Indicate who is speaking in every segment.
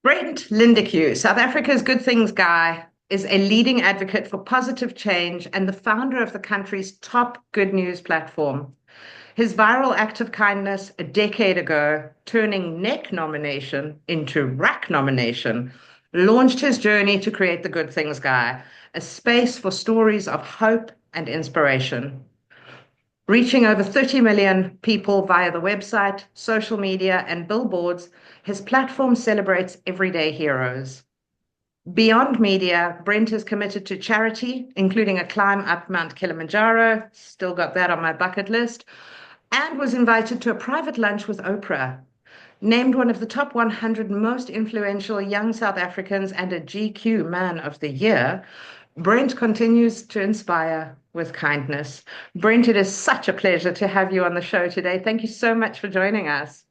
Speaker 1: Brent Lindeq, South Africa's Good Things Guy, is a leading advocate for positive change and the founder of the country's top good news platform. His viral act of kindness a decade ago, turning NEC nomination into RAC nomination, launched his journey to create the Good Things Guy, a space for stories of hope and inspiration. Reaching over 30 million people via the website, social media, and billboards, his platform celebrates everyday heroes. Beyond media, Brent is committed to charity, including a climb up Mount Kilimanjaro, still got that on my bucket list, and was invited to a private lunch with Oprah. Named one of the top 100 most influential young South Africans and a GQ Man of the Year, Brent continues to inspire with kindness. Brent, it is such a pleasure to have you on the show today. Thank you so much for joining us.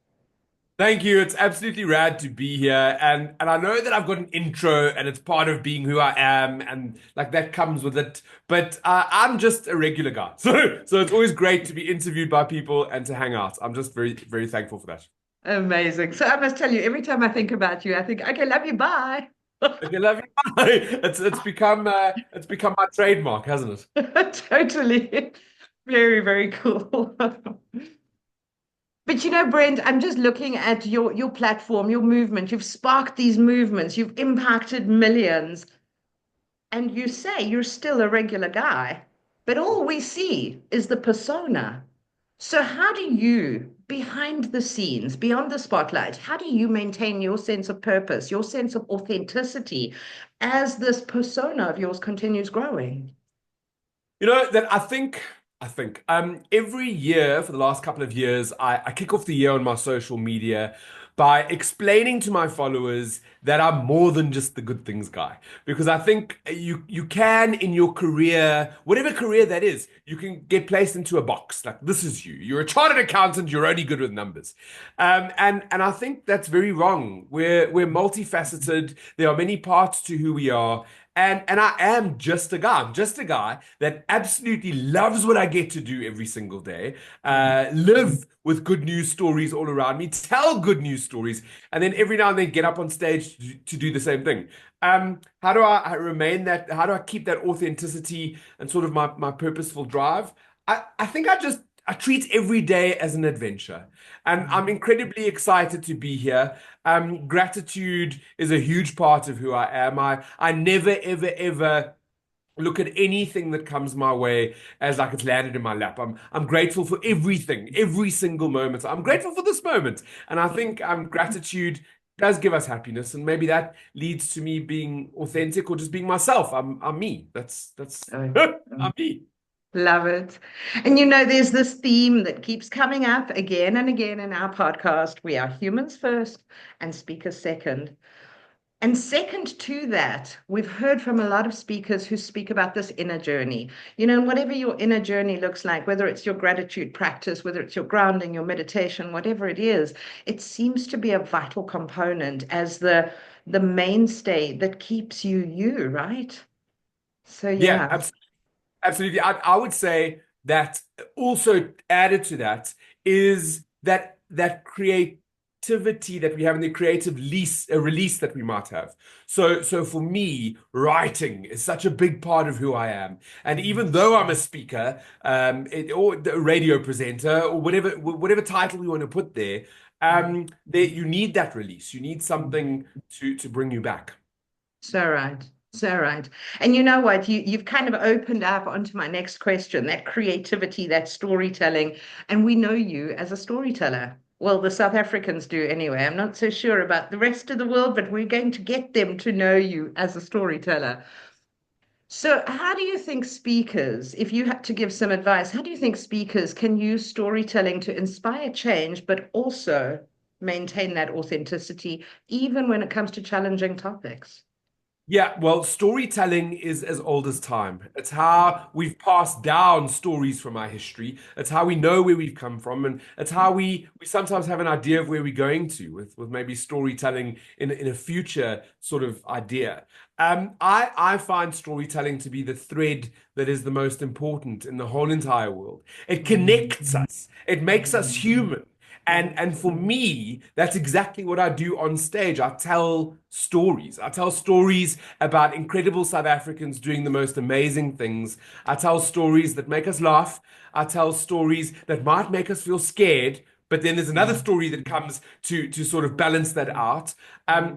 Speaker 2: Thank you. It's absolutely rad to be here. And I know that I've got an intro and it's part of being who I am and like that comes with it. But I'm just a regular guy. So it's always great to be interviewed by people and to hang out. I'm just very, very thankful for that.
Speaker 1: Amazing. So I must tell you, every time I think about you, I think, okay, love you, bye.
Speaker 2: Okay, love you. It's become my trademark, hasn't it?
Speaker 1: Totally. Very, very cool. But you know, Brent, I'm just looking at your platform, your movement. You've sparked these movements, you've impacted millions, and you say you're still a regular guy. But all we see is the persona. So how do you, behind the scenes, beyond the spotlight, how do you maintain your sense of purpose, your sense of authenticity as this persona of yours continues growing?
Speaker 2: You know that I think every year for the last couple of years I kick off the year on my social media by explaining to my followers that I'm more than just the good things guy. Because I think you can in your career, whatever career that is, you can get placed into a box. Like this is you. You're a chartered accountant, you're only good with numbers. And I think that's very wrong. We're multifaceted, there are many parts to who we are. And I am just a guy. I'm just a guy that absolutely loves what I get to do every single day. Live with good news stories all around me, tell good news stories, and then every now and then get up on stage to do the same thing. How do I remain that? How do I keep that authenticity and sort of my purposeful drive? I think I treat every day as an adventure, and I'm incredibly excited to be here. Gratitude is a huge part of who I am. I never, ever, ever look at anything that comes my way as like it's landed in my lap. I'm grateful for everything, every single moment. I'm grateful for this moment, and I think gratitude does give us happiness, and maybe that leads to me being authentic or just being myself. I'm me. That's
Speaker 1: Oh,
Speaker 2: I'm me.
Speaker 1: love it. And you know, there's this theme that keeps coming up again and again in our podcast. We are humans first and speakers second. And second to that, we've heard from a lot of speakers who speak about this inner journey. You know, and whatever your inner journey looks like, whether it's your gratitude practice, whether it's your grounding, your meditation, whatever it is, it seems to be a vital component as the mainstay that keeps you, right? So
Speaker 2: Yeah,
Speaker 1: yeah.
Speaker 2: absolutely. I would say that also added to that is that creativity that we have and the creative release that we might have. So for me, writing is such a big part of who I am. And even though I'm a speaker, or a radio presenter, or whatever title you want to put there, you need that release. You need something to bring you back.
Speaker 1: So right. So right. And you know what? You've kind of opened up onto my next question, that creativity, that storytelling. And we know you as a storyteller. Well, the South Africans do anyway. I'm not so sure about the rest of the world, but we're going to get them to know you as a storyteller. So, how do you think speakers, if you had to give some advice, how do you think speakers can use storytelling to inspire change, but also maintain that authenticity, even when it comes to challenging topics?
Speaker 2: Yeah, well, storytelling is as old as time. It's how we've passed down stories from our history. It's how we know where we've come from, and it's how we sometimes have an idea of where we're going to with maybe storytelling in a future sort of idea. I find storytelling to be the thread that is the most important in the whole entire world. It connects us. It makes us human. And for me, that's exactly what I do on stage. I tell stories. I tell stories about incredible South Africans doing the most amazing things. I tell stories that make us laugh. I tell stories that might make us feel scared. But then there's another story that comes to sort of balance that out.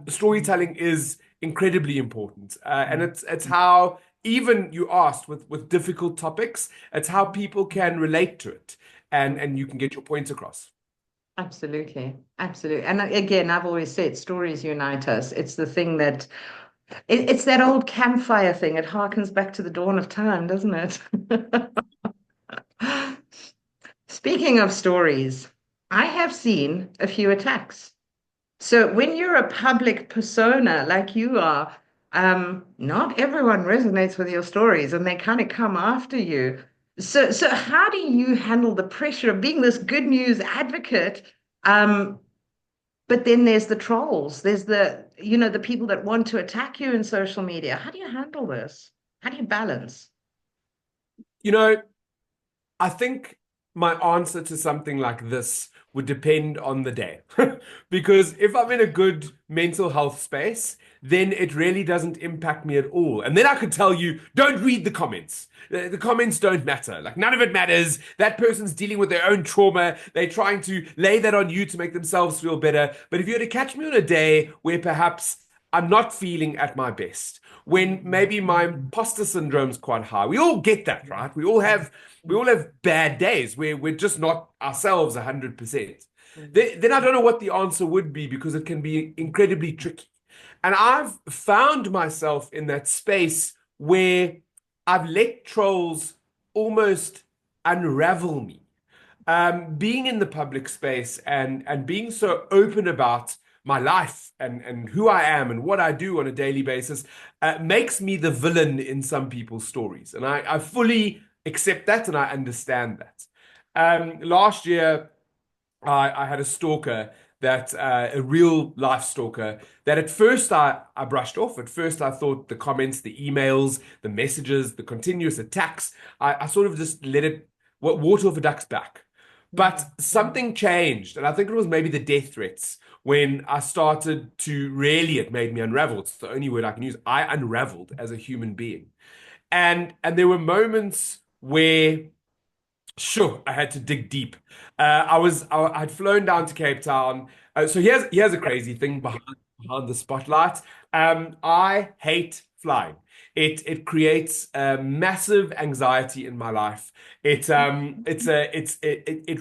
Speaker 2: Storytelling is incredibly important, and it's how even you asked with difficult topics, it's how people can relate to it, and you can get your points across.
Speaker 1: Absolutely. Absolutely. And again, I've always said stories unite us. It's the thing that it's that old campfire thing. It harkens back to the dawn of time, doesn't it? Speaking of stories, I have seen a few attacks. So when you're a public persona like you are, not everyone resonates with your stories and they kind of come after you. So how do you handle the pressure of being this good news advocate? Um, but then there's the trolls. There's the people that want to attack you in social media. How do you handle this? How do you balance?
Speaker 2: You know, I think my answer to something like this would depend on the day. Because if I'm in a good mental health space, then it really doesn't impact me at all. And then I could tell you, don't read the comments. The comments don't matter. Like, none of it matters. That person's dealing with their own trauma. They're trying to lay that on you to make themselves feel better. But if you were to catch me on a day where perhaps I'm not feeling at my best, when maybe my imposter syndrome's quite high. We all get that, right? We all have bad days where we're just not ourselves 100%. Then I don't know what the answer would be, because it can be incredibly tricky. And I've found myself in that space where I've let trolls almost unravel me. Being in the public space and being so open about my life and who I am and what I do on a daily basis makes me the villain in some people's stories. And I fully accept that and I understand that. Last year, I had a stalker that a real life stalker that at first I brushed off. At first, I thought the comments, the emails, the messages, the continuous attacks, I sort of just let it water off a duck's back. But something changed, and I think it was maybe the death threats when I started to really, it made me unravel. It's the only word I can use. I unraveled as a human being. And there were moments where, sure, I had to dig deep. I'd flown down to Cape Town. So here's a crazy thing behind the spotlight. I hate flying. It creates massive anxiety in my life. It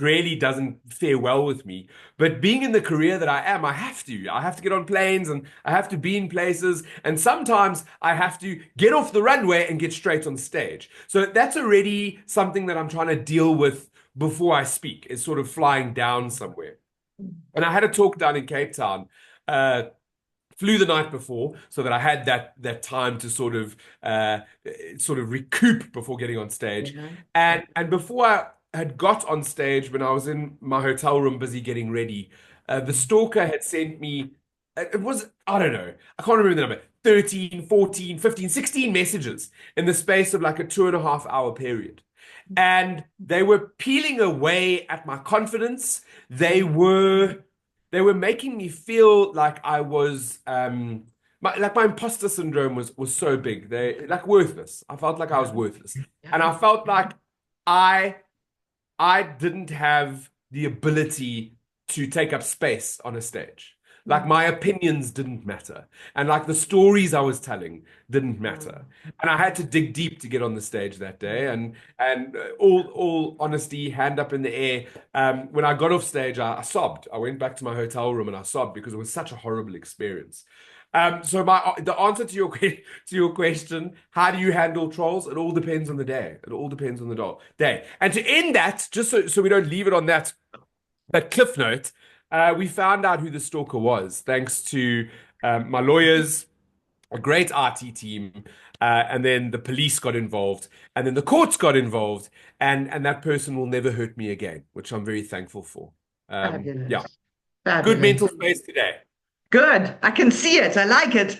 Speaker 2: really doesn't fare well with me. But being in the career that I am, I have to. I have to get on planes and I have to be in places. And sometimes I have to get off the runway and get straight on stage. So that's already something that I'm trying to deal with before I speak, is sort of flying down somewhere. And I had a talk down in Cape Town. Flew the night before so that I had that time to sort of recoup before getting on stage.
Speaker 1: Yeah.
Speaker 2: And before I had got on stage, when I was in my hotel room busy getting ready, the stalker had sent me, it was, I don't know, I can't remember the number, 13, 14, 15, 16 messages in the space of like a 2.5 hour period. And they were peeling away at my confidence. They were making me feel like I was my imposter syndrome was so big. They like worthless. I felt like I was worthless. And I felt like I I didn't have the ability to take up space on a stage. Like my opinions didn't matter. And like the stories I was telling didn't matter. And I had to dig deep to get on the stage that day. And all honesty, hand up in the air. When I got off stage, I sobbed. I went back to my hotel room and I sobbed because it was such a horrible experience. So the answer to your question, how do you handle trolls? It all depends on the day. It all depends on the day. And to end that, just so we don't leave it on that cliff note, we found out who the stalker was thanks to my lawyers, a great RT team, and then the police got involved, and then the courts got involved, and that person will never hurt me again, which I'm very thankful for. Yeah,
Speaker 1: Fabulous.
Speaker 2: good
Speaker 1: Fabulous.
Speaker 2: mental space today.
Speaker 1: Good. I can see it. I like it.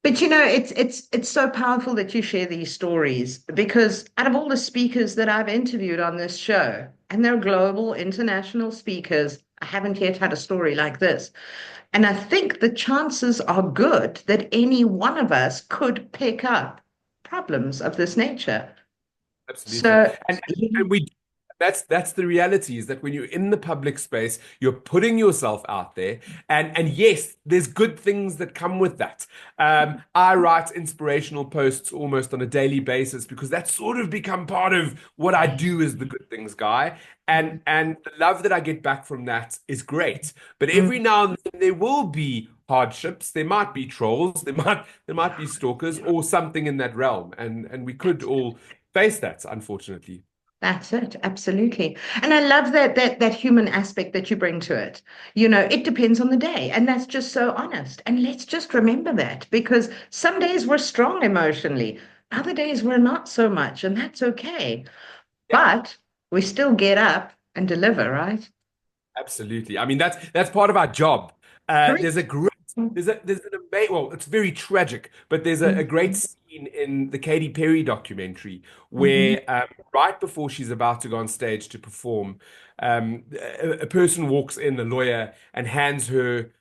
Speaker 1: But it's so powerful that you share these stories because out of all the speakers that I've interviewed on this show, and they're global, international speakers, I haven't yet had a story like this. And I think the chances are good that any one of us could pick up problems of this nature.
Speaker 2: Absolutely.
Speaker 1: So,
Speaker 2: And we that's the reality is that when you're in the public space, you're putting yourself out there. And yes, there's good things that come with that. I write inspirational posts almost on a daily basis because that's sort of become part of what I do as the good things guy. And the love that I get back from that is great. But every now and then there will be hardships. There might be trolls, there might be stalkers or something in that realm. And we could all face that, unfortunately.
Speaker 1: that's it, absolutely. And I love that human aspect that you bring to it. It depends on the day, and that's just so honest. And let's just remember that because some days we're strong emotionally, other days we're not so much, and that's okay.
Speaker 2: Yeah.
Speaker 1: But we still get up and deliver, right?
Speaker 2: Absolutely. I mean, that's part of our job. There's a
Speaker 1: Correct.
Speaker 2: great there's an amazing well, it's very tragic, but there's a great scene in the Katy Perry documentary
Speaker 1: Mhm.
Speaker 2: where right before she's about to go on stage to perform, a person walks in, a lawyer, and hands her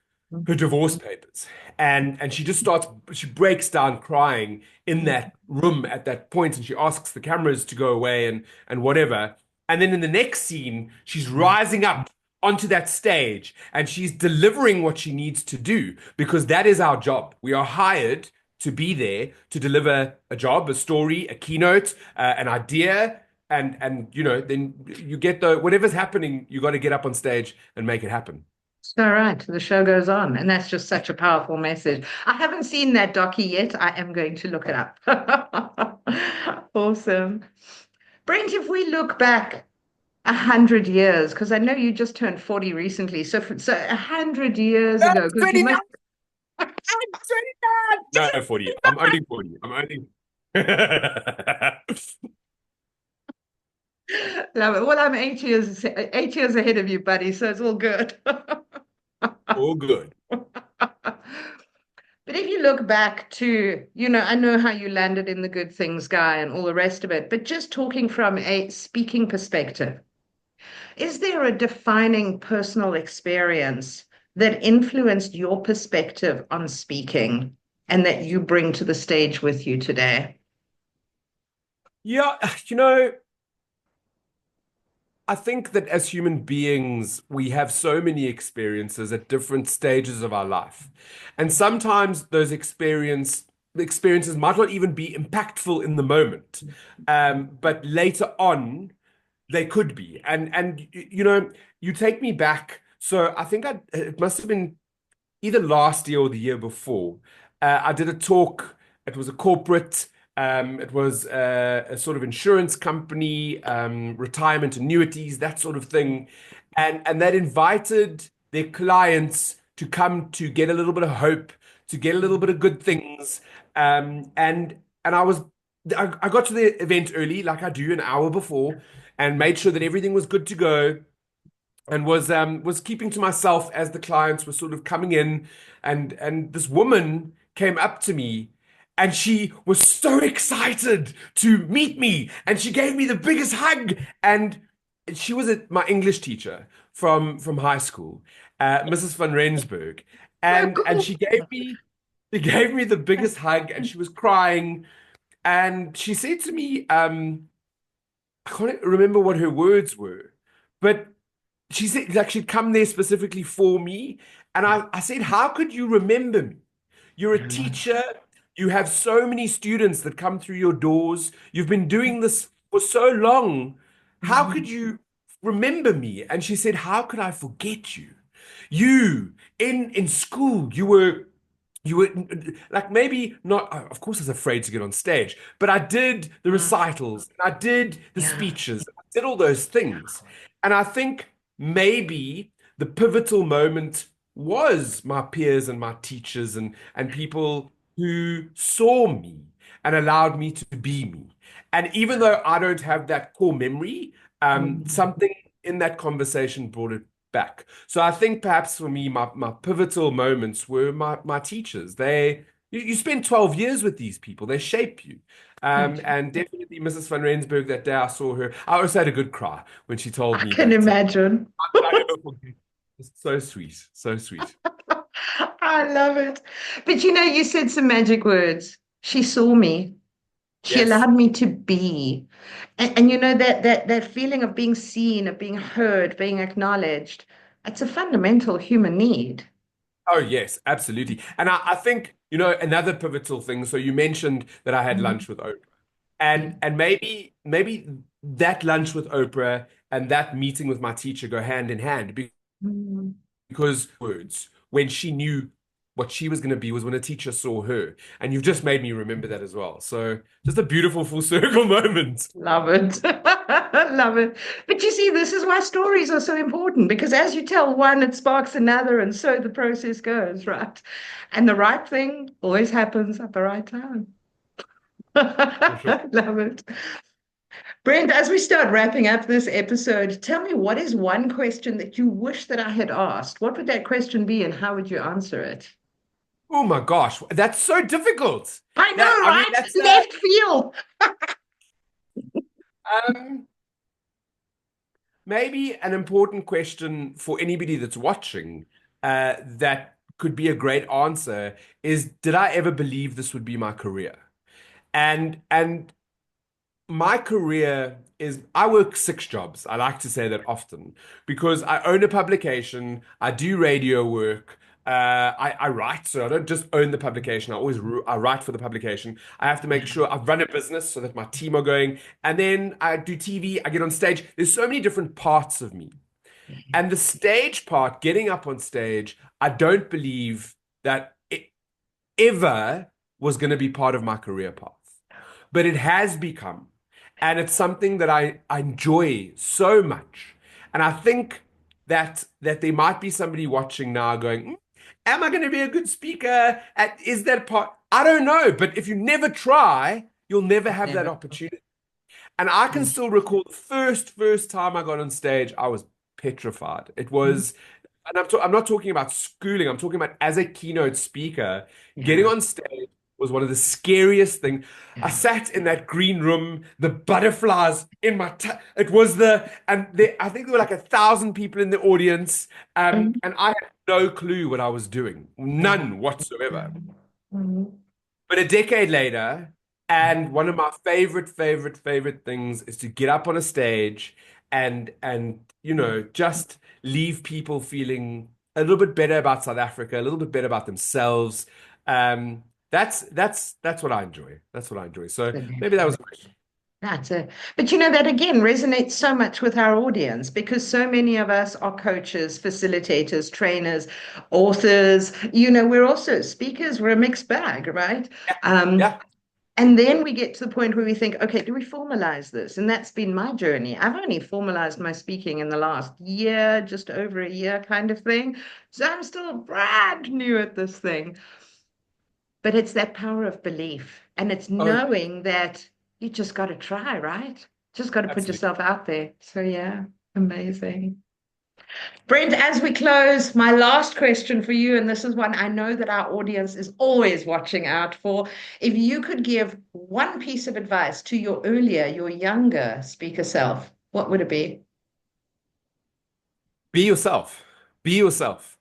Speaker 2: divorce papers. And she breaks down crying in that room at that point, and she asks the cameras to go away and whatever. And then in the next scene, she's rising up onto that stage and she's delivering what she needs to do because that is our job. We are hired to be there to deliver a job, a story, a keynote, an idea, and then you get the whatever's happening, you got to get up on stage and make it happen.
Speaker 1: All right, the show goes on, and that's just such a powerful message. I haven't seen that docu yet. I am going to look it up. Awesome. Brent, if we look back 100 years, because I know you just turned 40 recently, so 100 years
Speaker 2: I'm
Speaker 1: ago, because you
Speaker 2: 29.
Speaker 1: must
Speaker 2: I'm 29. No, 40. I'm only 40. I'm only
Speaker 1: love it. Well, I'm 8 years ahead of you, buddy, so it's all good.
Speaker 2: all good.
Speaker 1: But if you look back to, I know how you landed in the good things guy and all the rest of it, but just talking from a speaking perspective, is there a defining personal experience that influenced your perspective on speaking and that you bring to the stage with you today?
Speaker 2: Yeah, I think that as human beings, we have so many experiences at different stages of our life. And sometimes those experiences might not even be impactful in the moment. But later on, they could be. And you take me back. So I think it must have been either last year or the year before. I did a talk. It was a corporate. It was a sort of insurance company, retirement annuities, that sort of thing, and that invited their clients to come to get a little bit of hope, to get a little bit of good things, and I got to the event early, like I do, an hour before, and made sure that everything was good to go and was keeping to myself as the clients were sort of coming in, and this woman came up to me and she was so excited to meet me and she gave me the biggest hug. And she was my English teacher from high school, Mrs. van Rensburg.
Speaker 1: Oh,
Speaker 2: And
Speaker 1: cool.
Speaker 2: she gave me the biggest hug and she was crying and she said to me, I can't remember what her words were, but she said like she'd come there specifically for me. And I said, how could you remember me? You're a teacher. You have so many students that come through your doors. You've been doing this for so long. How could you remember me? And she said, how could I forget you? You in school, you were like maybe not, of course, I was afraid to get on stage, but I did the recitals, I did the
Speaker 1: Yeah.
Speaker 2: speeches, I did all those things. And I think maybe the pivotal moment was my peers and my teachers and people who saw me and allowed me to be me. And even though I don't have that core memory, something in that conversation brought it back. So I think perhaps for me, my pivotal moments were my teachers. you spend 12 years with these people. They shape you.
Speaker 1: Thank you.
Speaker 2: And definitely Mrs. Van Rensburg, that day I saw her, I also had a good cry when she told
Speaker 1: I
Speaker 2: me
Speaker 1: can
Speaker 2: that
Speaker 1: imagine.
Speaker 2: I never forget. It's so sweet, so sweet.
Speaker 1: I love it. But you said some magic words. She saw me. She
Speaker 2: Yes.
Speaker 1: allowed me to be. And that feeling of being seen, of being heard, being acknowledged, it's a fundamental human need.
Speaker 2: Oh, yes, absolutely. And I think, another pivotal thing. So you mentioned that I had
Speaker 1: Mhm.
Speaker 2: lunch with Oprah.
Speaker 1: Yeah.
Speaker 2: And maybe that lunch with Oprah and that meeting with my teacher go hand in hand
Speaker 1: Mm.
Speaker 2: because words when she knew what she was going to be was when a teacher saw her. And you've just made me remember that as well. So just a beautiful full circle moment.
Speaker 1: Love it. Love it. But you see, this is why stories are so important because as you tell one, it sparks another, and so the process goes, right? And the right thing always happens at the right time.
Speaker 2: For sure.
Speaker 1: Love it. Brent, as we start wrapping up this episode, tell me what is one question that you wish that I had asked? What would that question be, and how would you answer it?
Speaker 2: Oh my gosh, that's so difficult.
Speaker 1: I
Speaker 2: That
Speaker 1: know,
Speaker 2: I mean,
Speaker 1: right?
Speaker 2: that's
Speaker 1: Left field.
Speaker 2: um maybe an important question for anybody that's watching, that could be a great answer is, did I ever believe this would be my career? And my career is I work six jobs. I like to say that often because I own a publication, I do radio work, I write, so I don't just own the publication. I write for the publication. I have to make sure I run a business so that my team are going, and then I do TV. I get on stage. There's so many different parts of me, and the stage part, getting up on stage, I don't believe that it ever was going to be part of my career path, but it has become. And it's something that I enjoy so much. And I think that there might be somebody watching now going, am I going to be a good speaker? Is that part? I don't know. But if you never try, you'll never have that
Speaker 1: Never.
Speaker 2: opportunity. And I can still recall the first time I got on stage, I was petrified. It was, and I'm not talking about schooling. I'm talking about as a keynote speaker, getting
Speaker 1: Yeah.
Speaker 2: on stage was one of the scariest things. I
Speaker 1: Yeah.
Speaker 2: sat in that green room, the butterflies in my t it was the and there, I think there were like 1,000 people in the audience,
Speaker 1: Mhm.
Speaker 2: and I had no clue what I was doing,
Speaker 1: Yeah.
Speaker 2: none whatsoever.
Speaker 1: Mhm.
Speaker 2: But a decade later, and one of my favorite things is to get up on a stage and just leave people feeling a little bit better about South Africa, a little bit better about themselves. That's what I enjoy. That's what I enjoy. So maybe that was
Speaker 1: Absolutely.
Speaker 2: a question.
Speaker 1: That's it. But that again resonates so much with our audience because so many of us are coaches, facilitators, trainers, authors. We're also speakers. We're a mixed bag, right?
Speaker 2: Yeah,
Speaker 1: Um,
Speaker 2: yeah.
Speaker 1: and then we get to the point where we think, okay, do we formalize this? And that's been my journey. I've only formalized my speaking in the last year, just over a year kind of thing. So I'm still brand new at this thing. But it's that power of belief. And it's
Speaker 2: Oh,
Speaker 1: knowing that you just got to try, right? Just got to put
Speaker 2: absolutely.
Speaker 1: yourself out there. So, yeah, amazing. Brent, as we close, my last question for you, and this is one I know that our audience is always watching out for. If you could give one piece of advice to your younger speaker self, what would it be?
Speaker 2: Be yourself. Be yourself.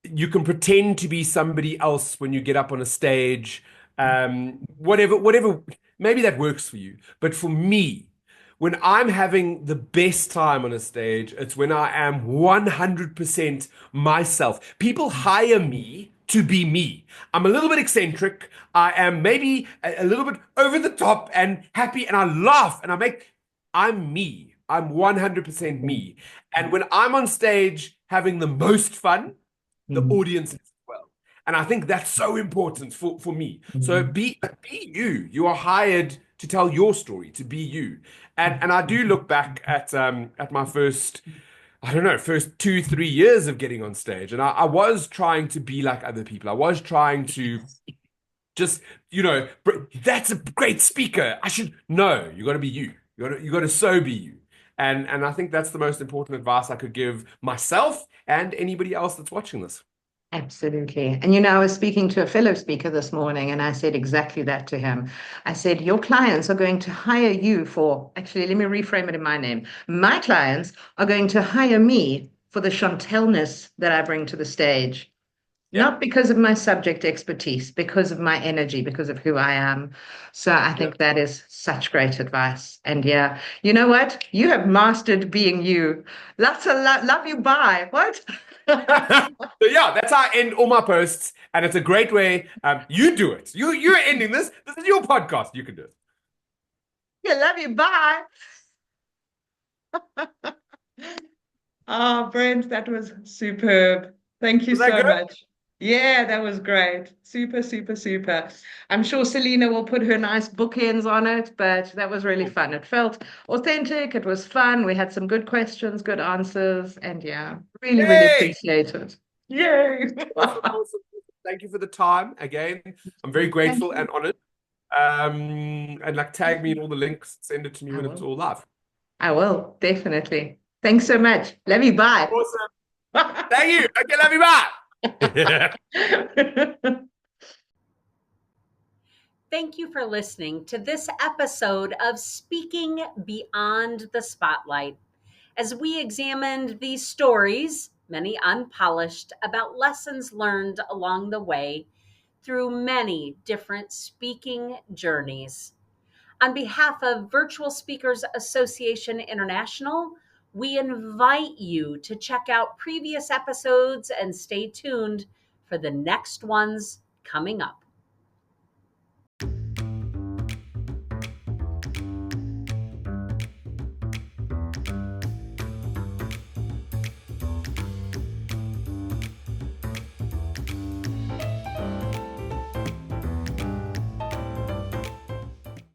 Speaker 2: You can pretend to be somebody else when you get up on a stage. Whatever, maybe that works for you. But for me, when I'm having the best time on a stage, it's when I am 100% myself. People hire me to be me. I'm a little bit eccentric. I am maybe a little bit over the top and happy, and I laugh and I'm me. I'm 100% me. And when I'm on stage having the most fun, the audience as well. And I think that's so important for me. So be you. You are hired to tell your story, to be you. And I do look back at my first, I don't know, first 2, 3 years of getting on stage. And I was trying to be like other people. I was trying to just, that's a great speaker. I should no, you gotta be you. You gotta so be you. And I think that's the most important advice I could give myself and anybody else that's watching this.
Speaker 1: Absolutely. And I was speaking to a fellow speaker this morning, and I said exactly that to him. I said, your clients are going to hire you for, actually, let me reframe it in my name. My clients are going to hire me for the Chantelle-ness that I bring to the stage.
Speaker 2: Yeah.
Speaker 1: Not because of my subject expertise, because of my energy, because of who I am. So I
Speaker 2: Yeah.
Speaker 1: think that is such great advice. And yeah, you know what? You have mastered being you. Lots of love you. Bye. What?
Speaker 2: So yeah, that's how I end all my posts, and it's a great way. You do it. You're ending this. This is your podcast. You can do it.
Speaker 1: Yeah, love you. Bye. Oh, Brent, that was superb. Thank you
Speaker 2: Was that
Speaker 1: so
Speaker 2: good?
Speaker 1: much. Yeah, that was great. Super, super, super. I'm sure Celina will put her nice bookends on it, but that was really fun. It felt authentic. It was fun. We had some good questions, good answers, and yeah, really, really
Speaker 2: Hey,
Speaker 1: appreciate it. Yay.
Speaker 2: awesome, awesome. Thank you for the time again. I'm very
Speaker 1: Thank
Speaker 2: grateful
Speaker 1: you.
Speaker 2: and honored. And like tag me in all the links, send it to me
Speaker 1: I
Speaker 2: when it's
Speaker 1: will.
Speaker 2: all live.
Speaker 1: I will, definitely. Thanks so much. Love you. Bye.
Speaker 2: Awesome. Thank you. Okay, love you back.
Speaker 3: Thank you for listening to this episode of Speaking Beyond the Spotlight. As we examined these stories, many unpolished, about lessons learned along the way through many different speaking journeys. On behalf of Virtual Speakers Association International, we invite you to check out previous episodes and stay tuned for the next ones coming up.